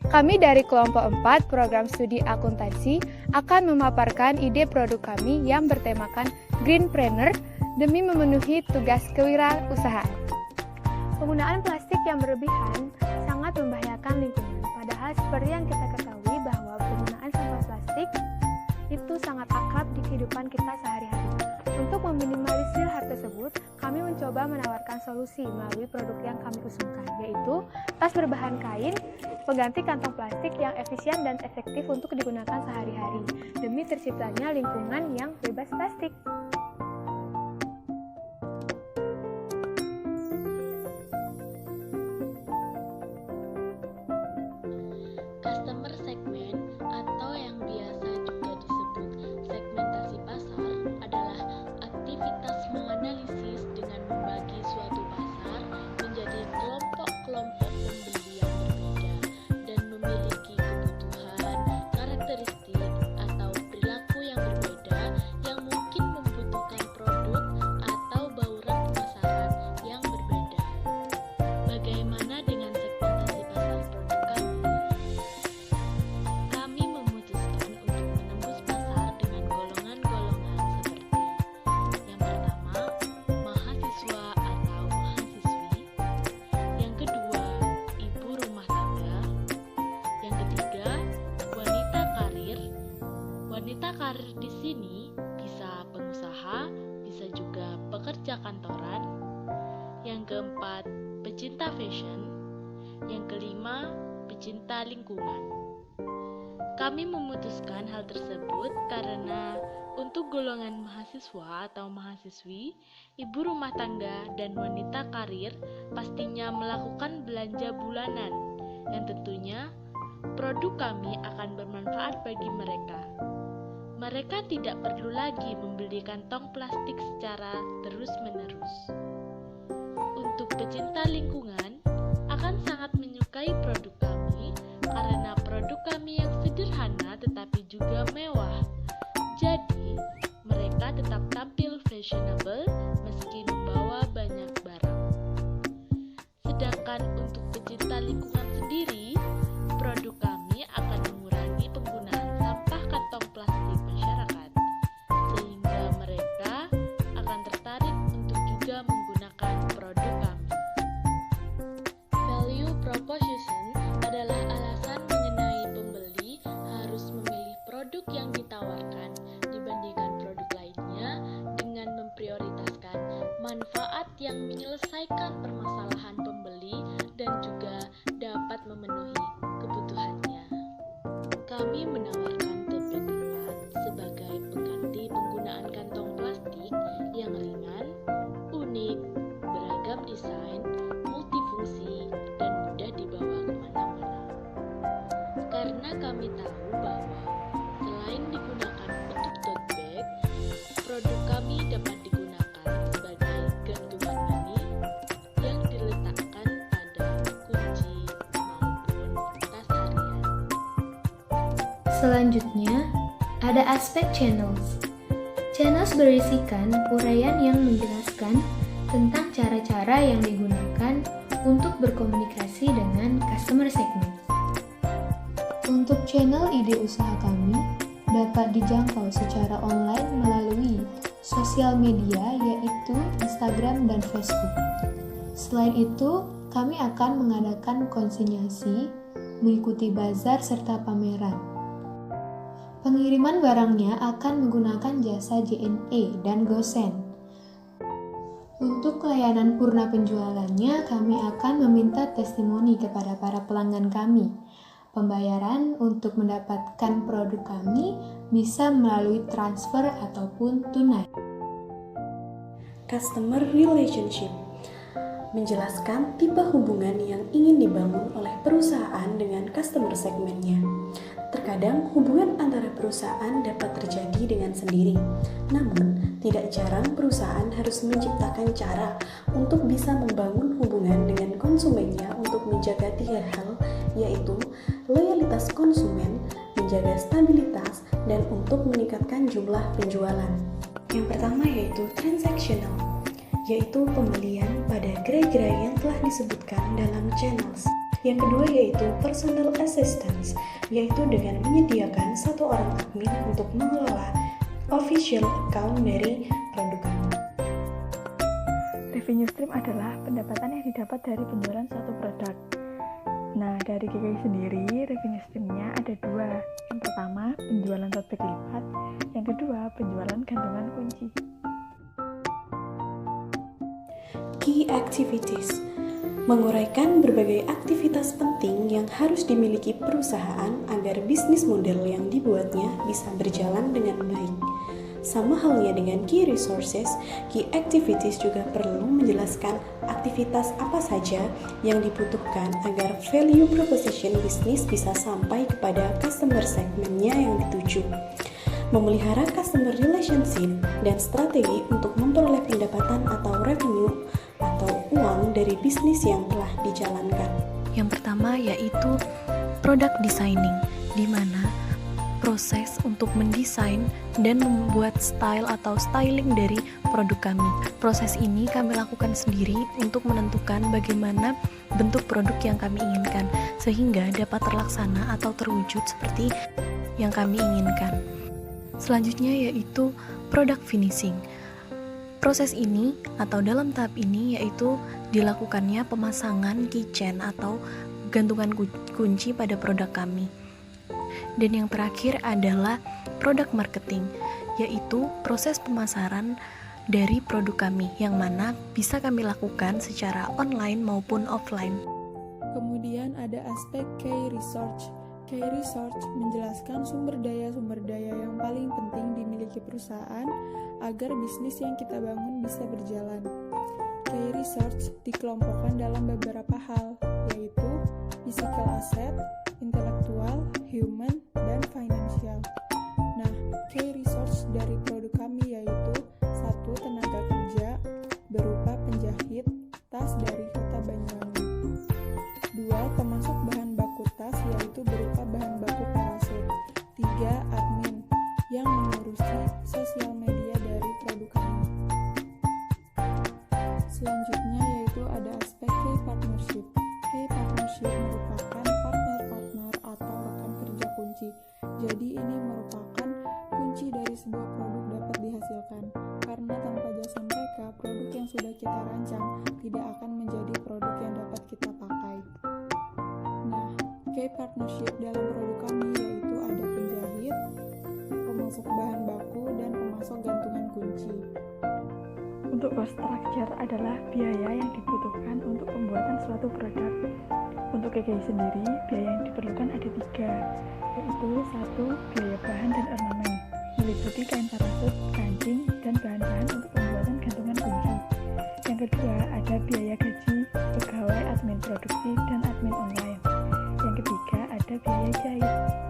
Kami dari kelompok 4 program studi akuntansi akan memaparkan ide produk kami yang bertemakan Greenpreneur demi memenuhi tugas kewirausahaan. Penggunaan plastik yang berlebihan sangat membahayakan lingkungan. Padahal seperti yang kita ketahui bahwa penggunaan sampah plastik itu sangat akrab di kehidupan kita sehari-hari. Untuk meminimalisir hal tersebut, kami mencoba menawarkan solusi melalui produk yang kami usungkan, yaitu tas berbahan kain, pengganti kantong plastik yang efisien dan efektif untuk digunakan sehari-hari, demi terciptanya lingkungan yang bebas plastik. Customer segment atau yang biasa juga disebut segmentasi pasar adalah aktivitas menganalisis dengan membagi suatu pasar menjadi kelompok-kelompok pembeli yang berbeda dan memiliki kebutuhan, karakteristik, atau perilaku yang berbeda yang mungkin membutuhkan produk atau bauran pemasaran yang berbeda. Bagaimana dengan segmentasi pasar produk kami? Kami memutuskan untuk menembus pasar dengan golongan-golongan seperti yang pertama, mahasiswa atau mahasiswi, yang kedua, ibu rumah tangga, yang ketiga, wanita karir. Wanita karir di sini bisa pengusaha, bisa juga pekerja kantoran. Yang keempat, pecinta fashion. Yang kelima, pecinta lingkungan. Kami memutuskan hal tersebut karena untuk golongan mahasiswa atau mahasiswi, ibu rumah tangga, dan wanita karir pastinya melakukan belanja bulanan yang tentunya produk kami akan bermanfaat bagi mereka. Mereka tidak perlu lagi membeli kantong plastik secara terus-menerus. Untuk pecinta lingkungan akan sangat menyukai produk kami karena produk kami yang sederhana tetapi juga mewah. Jadi, mereka tetap tampil fashionable meski membawa banyak barang. Sedangkan untuk pecinta lingkungan sendiri, produk kami akan mengurangi penggunaan sampah kantong plastik masyarakat, sehingga mereka akan tertarik untuk juga menggunakan produk kami. Value proposition adalah alasan mengenai pembeli harus memilih produk yang ditawarkan dibandingkan produk lainnya dengan memprioritaskan manfaat yang menyelesaikan permasalahan pembeli dan juga dapat memenuhi kebutuhannya. Kami menawarkan TP4 sebagai pengganti penggunaan kantong plastik yang ringan, unik, beragam desain, multifungsi, dan mudah dibawa kemana-mana. Karena kami tahu bahwa selain digunakan untuk tote bag, produk kami dapat digunakan sebagai gantungan mini yang diletakkan pada kunci maupun tas harian. Selanjutnya, ada aspek channels. Channels berisikan uraian yang menjelaskan tentang cara-cara yang digunakan untuk berkomunikasi dengan customer segment. Untuk channel ide usaha kami dapat dijangkau secara online melalui sosial media yaitu Instagram dan Facebook. Selain itu, kami akan mengadakan konsinyasi, mengikuti bazar serta pameran. Pengiriman barangnya akan menggunakan jasa JNE dan GoSend. Untuk layanan purna penjualannya, kami akan meminta testimoni kepada para pelanggan kami. Pembayaran untuk mendapatkan produk kami bisa melalui transfer ataupun tunai. Customer relationship menjelaskan tipe hubungan yang ingin dibangun oleh perusahaan dengan customer segmentnya. Terkadang hubungan antara perusahaan dapat terjadi dengan sendiri, namun tidak jarang perusahaan harus menciptakan cara untuk bisa membangun hubungan dengan konsumennya untuk menjaga 3 hal, yaitu loyalitas konsumen, menjaga stabilitas, dan untuk meningkatkan jumlah penjualan. Yang pertama yaitu transactional, yaitu pembelian pada gerai-gerai yang telah disebutkan dalam channels. Yang kedua yaitu personal assistance, yaitu dengan menyediakan satu orang admin untuk mengelola official account dari produk kami. Revenue stream adalah pendapatan yang didapat dari penjualan suatu produk. Nah, dari GKI sendiri, revenue stream-nya ada dua. Yang pertama, penjualan tote bag lipat. Yang kedua, penjualan gantungan kunci. Key activities menguraikan berbagai aktivitas penting yang harus dimiliki perusahaan agar bisnis model yang dibuatnya bisa berjalan dengan baik. Sama halnya dengan key resources, key activities juga perlu menjelaskan aktivitas apa saja yang dibutuhkan agar value proposition bisnis bisa sampai kepada customer segmentnya yang dituju. Memelihara customer relationship dan strategi untuk memperoleh pendapatan atau revenue atau uang dari bisnis yang telah dijalankan. Yang pertama yaitu product designing, di mana proses untuk mendesain dan membuat style atau styling dari produk kami. Proses ini kami lakukan sendiri untuk menentukan bagaimana bentuk produk yang kami inginkan sehingga dapat terlaksana atau terwujud seperti yang kami inginkan. Selanjutnya yaitu product finishing. Proses ini atau dalam tahap ini yaitu dilakukannya pemasangan keychain atau gantungan kunci pada produk kami. Dan yang terakhir adalah product marketing, yaitu proses pemasaran dari produk kami yang mana bisa kami lakukan secara online maupun offline. Kemudian ada aspek key research. Key research menjelaskan sumber daya yang paling penting dimiliki perusahaan agar bisnis yang kita bangun bisa berjalan. Key research dikelompokkan dalam beberapa hal, yaitu physical asset, intelektual, human, dan financial. Nah, key research dari produk kami yaitu 1. Tenaga kerja berupa penjahit tas dari kota Banyuwangi. 2. Pemasok bahan baku tas yaitu berupa bahan baku parasut. 3. Admin yang mengurusi sosial media dari produk kami. Selanjutnya yaitu ada aspek key partnership. Key partnership merupakan partner-partner atau rekan kerja kunci. Jadi ini merupakan kunci dari sebuah produk dapat dihasilkan. Karena tanpa jasa mereka, produk yang sudah kita rancang tidak akan menjadi produk yang dapat kita pakai. Nah, key partnership dalam produk kami yaitu ada penjahit, pemasok bahan baku, dan pemasok gantungan kunci. Untuk cost structure adalah biaya yang dibutuhkan untuk pembuatan suatu produk. Untuk GKI sendiri, biaya yang diperlukan ada 3, yaitu 1. Biaya bahan dan ornamen, meliputi kain parasut, kancing, dan bahan-bahan untuk pembuatan gantungan kunci. Yang kedua, ada biaya gaji pegawai admin produksi dan admin online. Yang ketiga, ada biaya jahit.